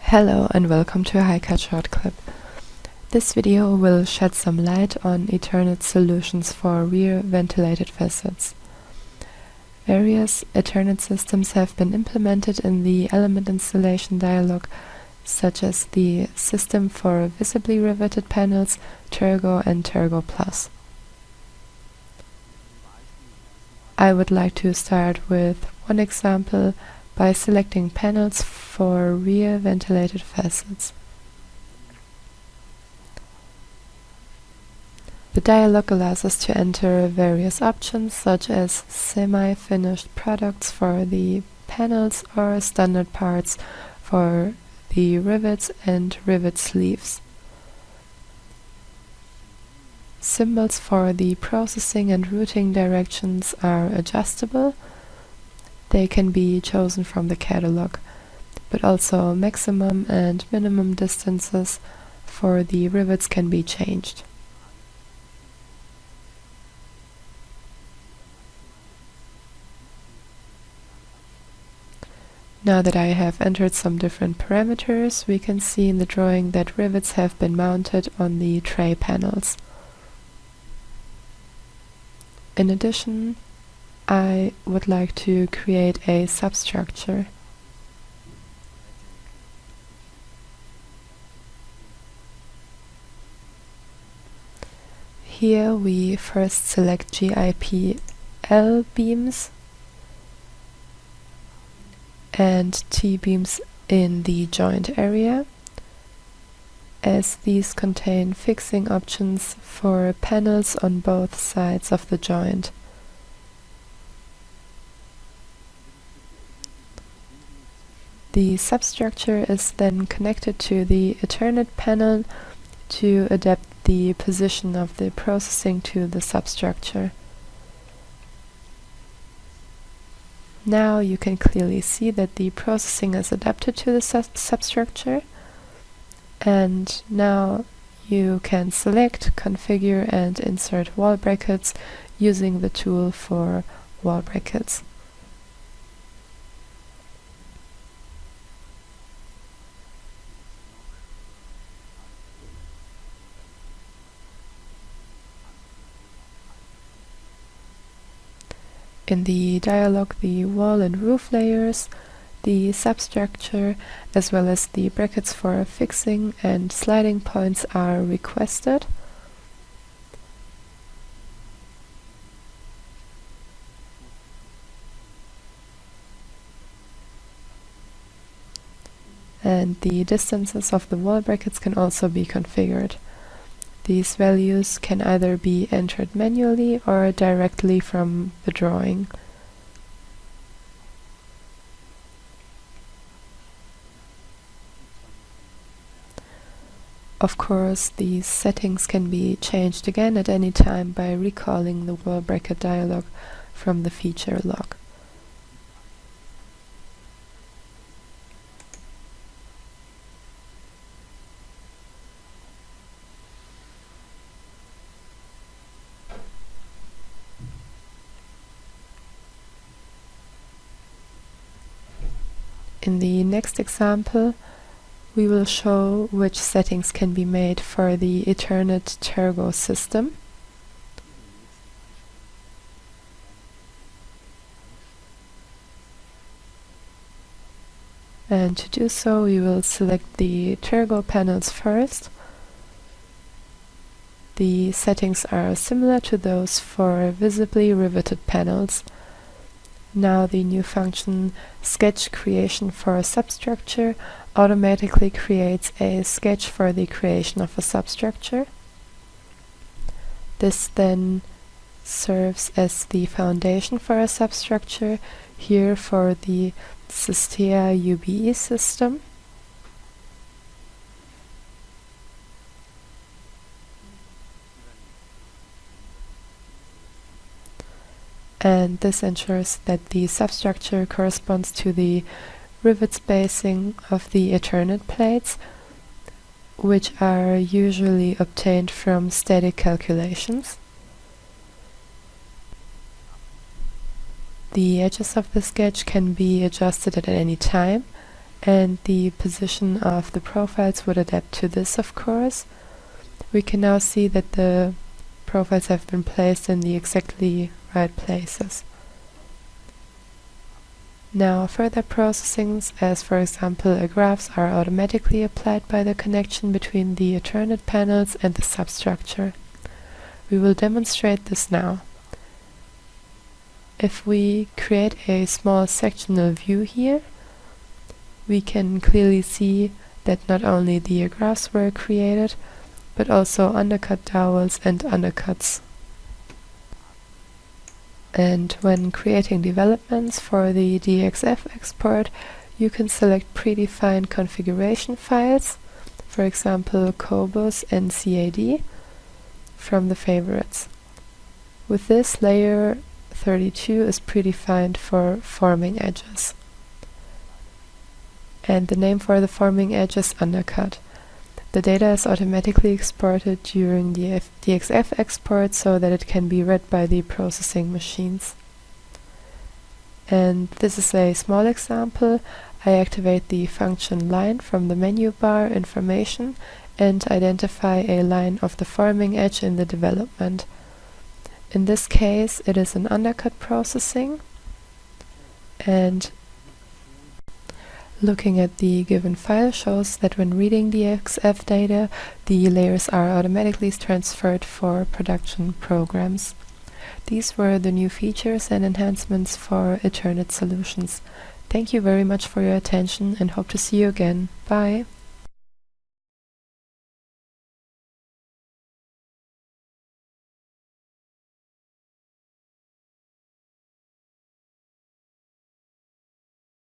Hello and welcome to a HiCAD short clip. This video will shed some light on Eternit solutions for rear-ventilated facades. Various Eternit systems have been implemented in the element installation dialog, such as the system for visibly riveted panels, Tergo and Tergo Plus. I would like to start with one example by selecting panels for rear-ventilated facades. The dialog allows us to enter various options such as semi-finished products for the panels or standard parts for the rivets and rivet sleeves. Symbols for the processing and routing directions are adjustable. They can be chosen from the catalog, but also maximum and minimum distances for the rivets can be changed. Now that I have entered some different parameters, we can see in the drawing that rivets have been mounted on the tray panels. In addition, I would like to create a substructure. Here we first select GIP-L beams and T-beams in the joint area, as these contain fixing options for panels on both sides of the joint. The substructure is then connected to the Eternit panel to adapt the position of the processing to the substructure. Now you can clearly see that the processing is adapted to the substructure, and now you can select, configure and insert wall brackets using the tool for wall brackets. In the dialog, the wall and roof layers, the substructure, as well as the brackets for fixing and sliding points are requested. And the distances of the wall brackets can also be configured. These values can either be entered manually or directly from the drawing. Of course, these settings can be changed again at any time by recalling the wall bracket dialog from the feature log. In the next example, we will show which settings can be made for the Eternit Tergo system. And to do so, we will select the Tergo panels first. The settings are similar to those for visibly riveted panels. Now the new function sketch creation for a substructure automatically creates a sketch for the creation of a substructure. This then serves as the foundation for a substructure, here for the Sistea UBE system. And this ensures that the substructure corresponds to the rivet spacing of the Eternit plates, which are usually obtained from static calculations. The edges of the sketch can be adjusted at any time, and the position of the profiles would adapt to this, of course. We can now see that the profiles have been placed in the exactly right places. Now further processings, as for example graphs, are automatically applied by the connection between the Eternit panels and the substructure. We will demonstrate this now. If we create a small sectional view here, we can clearly see that not only the graphs were created, but also undercut dowels and undercuts. And when creating developments for the DXF export, you can select predefined configuration files, for example COBUS and CAD, from the favorites. With this, layer 32 is predefined for forming edges. And the name for the forming edge is undercut. The data is automatically exported during the DXF export so that it can be read by the processing machines. And this is a small example. I activate the function line from the menu bar information and identify a line of the forming edge in the development. In this case, it is an undercut processing, and looking at the given file shows that when reading the XF data, the layers are automatically transferred for production programs. These were the new features and enhancements for Eternit solutions. Thank you very much for your attention and hope to see you again. Bye!